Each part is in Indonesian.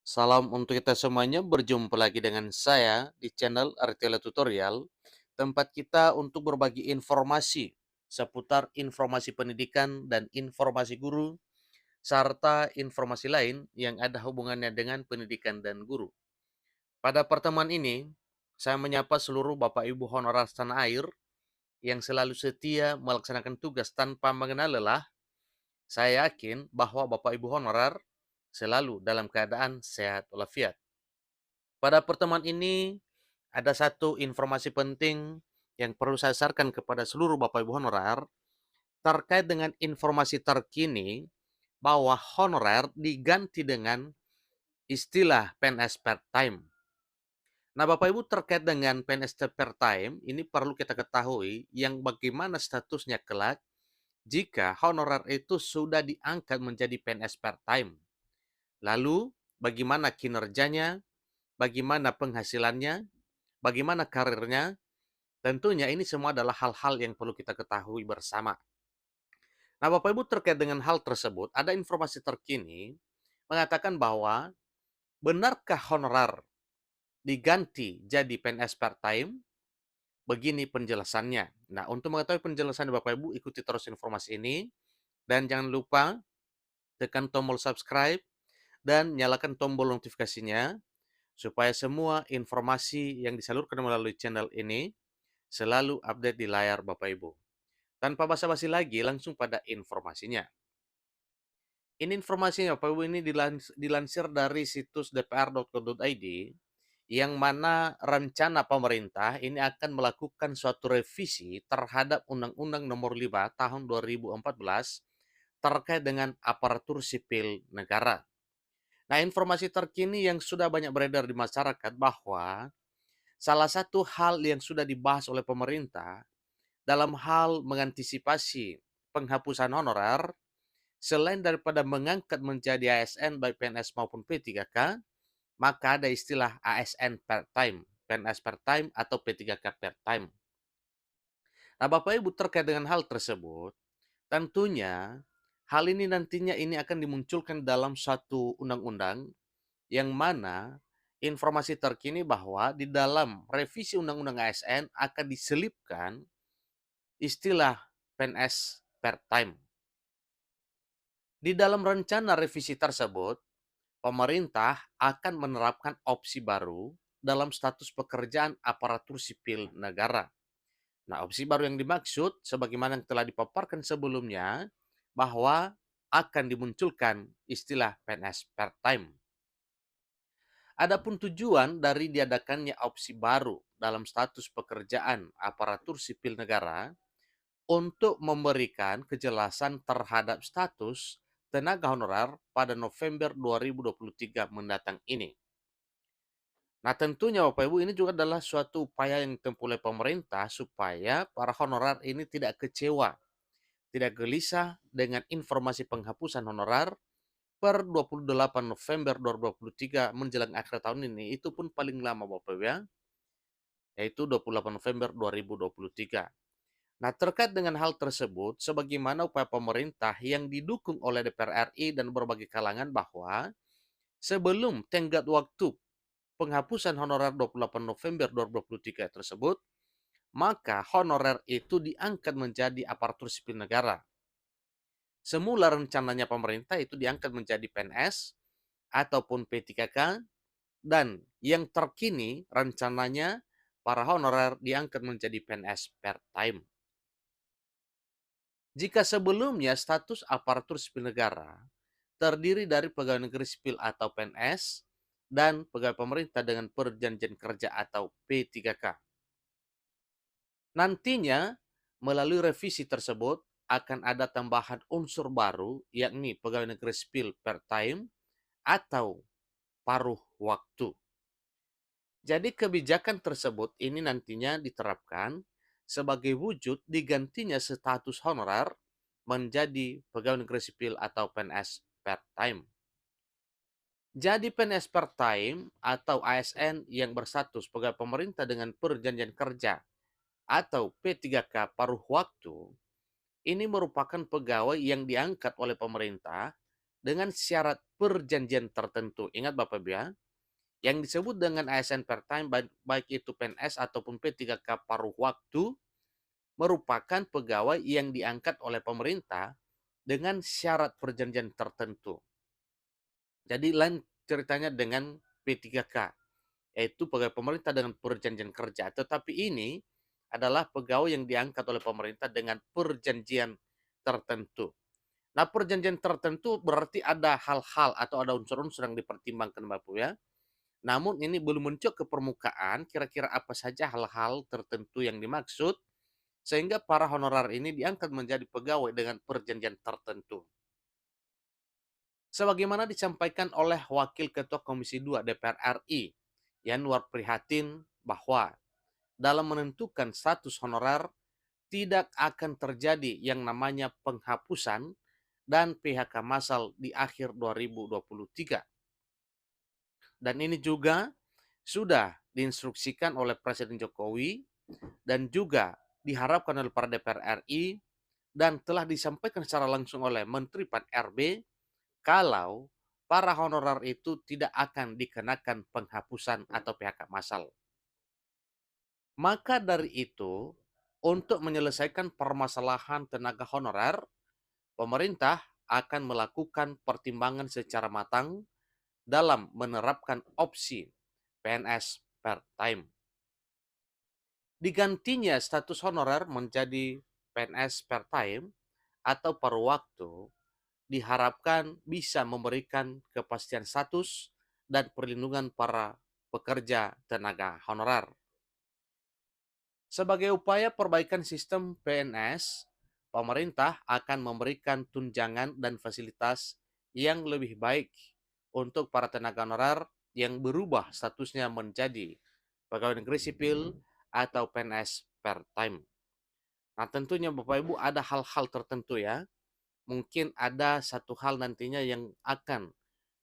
Salam untuk kita semuanya, berjumpa lagi dengan saya di channel Artela Tutorial, tempat kita untuk berbagi informasi seputar informasi pendidikan dan informasi guru, serta informasi lain yang ada hubungannya dengan pendidikan dan guru. Pada pertemuan ini, saya menyapa seluruh Bapak Ibu honorer tanah air yang selalu setia melaksanakan tugas tanpa mengenal lelah. Saya yakin bahwa Bapak Ibu honorer selalu dalam keadaan sehat walafiat. Pada pertemuan ini, ada satu informasi penting yang perlu saya sarankan kepada seluruh Bapak Ibu honorer terkait dengan informasi terkini bahwa honorer diganti dengan istilah PNS part-time. Nah, Bapak Ibu terkait dengan PNS part-time, ini perlu kita ketahui yang bagaimana statusnya kelak jika honorer itu sudah diangkat menjadi PNS part-time. Lalu, bagaimana kinerjanya, bagaimana penghasilannya, bagaimana karirnya. Tentunya ini semua adalah hal-hal yang perlu kita ketahui bersama. Nah, Bapak Ibu terkait dengan hal tersebut, ada informasi terkini mengatakan bahwa benarkah honorer diganti jadi PNS part-time? Begini penjelasannya. Nah, untuk mengetahui penjelasan Bapak Ibu, ikuti terus informasi ini. Dan jangan lupa tekan tombol subscribe dan nyalakan tombol notifikasinya supaya semua informasi yang disalurkan melalui channel ini selalu update di layar Bapak Ibu. Tanpa basa-basi lagi, langsung pada informasinya. Ini informasinya, Bapak Ibu, ini dilansir dari situs dpr.go.id, yang mana rencana pemerintah ini akan melakukan suatu revisi terhadap Undang-Undang Nomor 5 Tahun 2014 terkait dengan aparatur sipil negara. Nah, informasi terkini yang sudah banyak beredar di masyarakat bahwa salah satu hal yang sudah dibahas oleh pemerintah dalam hal mengantisipasi penghapusan honorer, selain daripada mengangkat menjadi ASN baik PNS maupun P3K, maka ada istilah ASN part-time, PNS part-time atau P3K part-time. Nah, Bapak Ibu terkait dengan hal tersebut, tentunya hal ini nantinya ini akan dimunculkan dalam satu undang-undang yang mana informasi terkini bahwa di dalam revisi Undang-Undang ASN akan diselipkan istilah PNS part-time. Di dalam rencana revisi tersebut, pemerintah akan menerapkan opsi baru dalam status pekerjaan aparatur sipil negara. Nah, opsi baru yang dimaksud, sebagaimana yang telah dipaparkan sebelumnya, bahwa akan dimunculkan istilah PNS part-time. Adapun tujuan dari diadakannya opsi baru dalam status pekerjaan aparatur sipil negara untuk memberikan kejelasan terhadap status tenaga honorer pada November 2023 mendatang ini. Nah, tentunya Bapak Ibu, ini juga adalah suatu upaya yang ditempuh oleh pemerintah supaya para honorer ini tidak kecewa, tidak gelisah dengan informasi penghapusan honorer per 28 November 2023 menjelang akhir tahun ini. Itu pun paling lama Bapak Ibu ya, yaitu 28 November 2023. Nah, terkait dengan hal tersebut, sebagaimana upaya pemerintah yang didukung oleh DPR RI dan berbagai kalangan bahwa sebelum tenggat waktu penghapusan honorer 28 November 2023 tersebut, maka honorer itu diangkat menjadi aparatur sipil negara. Semula rencananya pemerintah itu diangkat menjadi PNS ataupun P3K, dan yang terkini rencananya para honorer diangkat menjadi PNS part-time. Jika sebelumnya status aparatur sipil negara terdiri dari pegawai negeri sipil atau PNS dan pegawai pemerintah dengan perjanjian kerja atau P3K. Nantinya, melalui revisi tersebut akan ada tambahan unsur baru, yakni pegawai negeri sipil part-time atau paruh waktu. Jadi kebijakan tersebut ini nantinya diterapkan sebagai wujud digantinya status honorer menjadi pegawai negeri sipil atau PNS part-time. Jadi PNS part-time atau ASN yang berstatus pegawai pemerintah dengan perjanjian kerja atau P3K paruh waktu, ini merupakan pegawai yang diangkat oleh pemerintah dengan syarat perjanjian tertentu. Ingat Bapak Ibu ya, yang disebut dengan ASN part-time baik itu PNS ataupun P3K paruh waktu merupakan pegawai yang diangkat oleh pemerintah dengan syarat perjanjian tertentu. Jadi lain ceritanya dengan P3K, yaitu pegawai pemerintah dengan perjanjian kerja. Tetapi ini adalah pegawai yang diangkat oleh pemerintah dengan perjanjian tertentu. Nah, perjanjian tertentu berarti ada hal-hal atau ada unsur-unsur yang dipertimbangkan Bapak ya. Namun ini belum muncul ke permukaan kira-kira apa saja hal-hal tertentu yang dimaksud sehingga para honorer ini diangkat menjadi pegawai dengan perjanjian tertentu. Sebagaimana disampaikan oleh Wakil Ketua Komisi 2 DPR RI, Yanwar Prihatin, bahwa dalam menentukan status honorer tidak akan terjadi yang namanya penghapusan dan PHK massal di akhir 2023. Dan ini juga sudah diinstruksikan oleh Presiden Jokowi dan juga diharapkan oleh para DPR RI dan telah disampaikan secara langsung oleh Menteri Pan-RB kalau para honorer itu tidak akan dikenakan penghapusan atau PHK massal. Maka dari itu, untuk menyelesaikan permasalahan tenaga honorer, pemerintah akan melakukan pertimbangan secara matang dalam menerapkan opsi PNS part-time. Digantinya status honorer menjadi PNS part-time atau paruh waktu diharapkan bisa memberikan kepastian status dan perlindungan para pekerja tenaga honorer. Sebagai upaya perbaikan sistem PNS, pemerintah akan memberikan tunjangan dan fasilitas yang lebih baik untuk para tenaga honorer yang berubah statusnya menjadi pegawai negeri sipil atau PNS part-time. Nah, tentunya Bapak Ibu ada hal-hal tertentu ya. Mungkin ada satu hal nantinya yang akan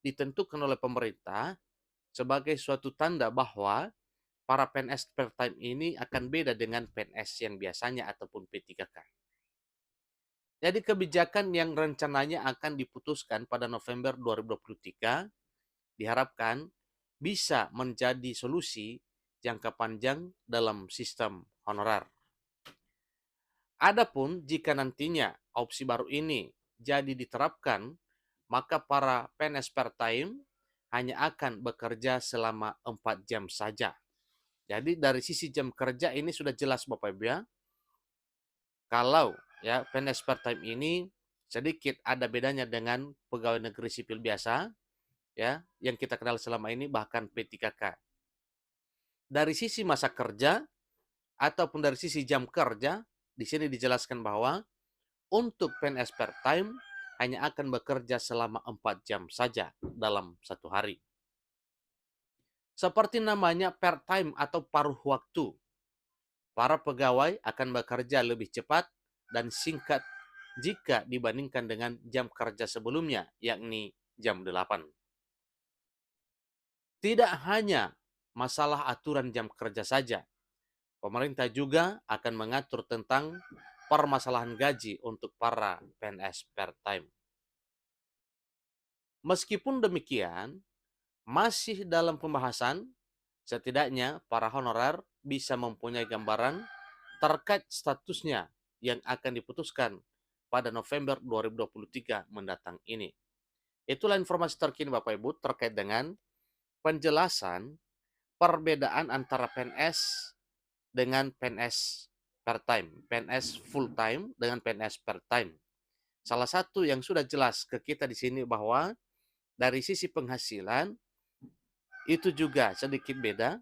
ditentukan oleh pemerintah sebagai suatu tanda bahwa para PNS part-time ini akan beda dengan PNS yang biasanya ataupun P3K. Jadi kebijakan yang rencananya akan diputuskan pada November 2023 diharapkan bisa menjadi solusi jangka panjang dalam sistem honorer. Adapun jika nantinya opsi baru ini jadi diterapkan, maka para PNS part-time hanya akan bekerja selama 4 jam saja. Jadi dari sisi jam kerja ini sudah jelas Bapak Ibu ya. Kalau ya PNS part-time ini sedikit ada bedanya dengan pegawai negeri sipil biasa ya yang kita kenal selama ini bahkan P3K. Dari sisi masa kerja ataupun dari sisi jam kerja, di sini dijelaskan bahwa untuk PNS part-time hanya akan bekerja selama 4 jam saja dalam satu hari. Seperti namanya part-time atau paruh waktu, para pegawai akan bekerja lebih cepat dan singkat jika dibandingkan dengan jam kerja sebelumnya, yakni jam 8. Tidak hanya masalah aturan jam kerja saja, pemerintah juga akan mengatur tentang permasalahan gaji untuk para PNS part-time. Meskipun demikian, masih dalam pembahasan, setidaknya para honorer bisa mempunyai gambaran terkait statusnya yang akan diputuskan pada November 2023 mendatang ini. Itulah informasi terkini Bapak Ibu terkait dengan penjelasan perbedaan antara PNS dengan PNS part-time, PNS full-time dengan PNS part-time. Salah satu yang sudah jelas ke kita di sini bahwa dari sisi penghasilan itu juga sedikit beda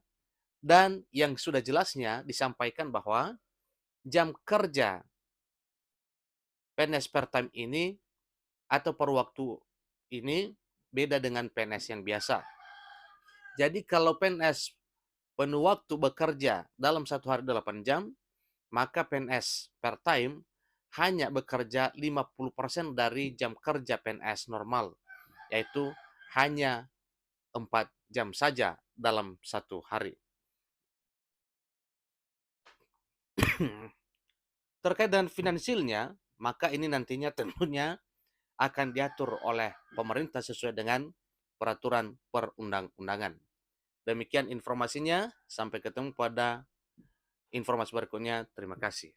dan yang sudah jelasnya disampaikan bahwa jam kerja PNS part-time ini atau per waktu ini beda dengan PNS yang biasa. Jadi kalau PNS penuh waktu bekerja dalam satu hari 8 jam, maka PNS part-time hanya bekerja 50% dari jam kerja PNS normal, yaitu hanya 4 jam saja dalam satu hari. Terkait dengan finansialnya, maka ini nantinya tentunya akan diatur oleh pemerintah sesuai dengan peraturan perundang-undangan. Demikian informasinya, sampai ketemu pada informasi berikutnya. Terima kasih.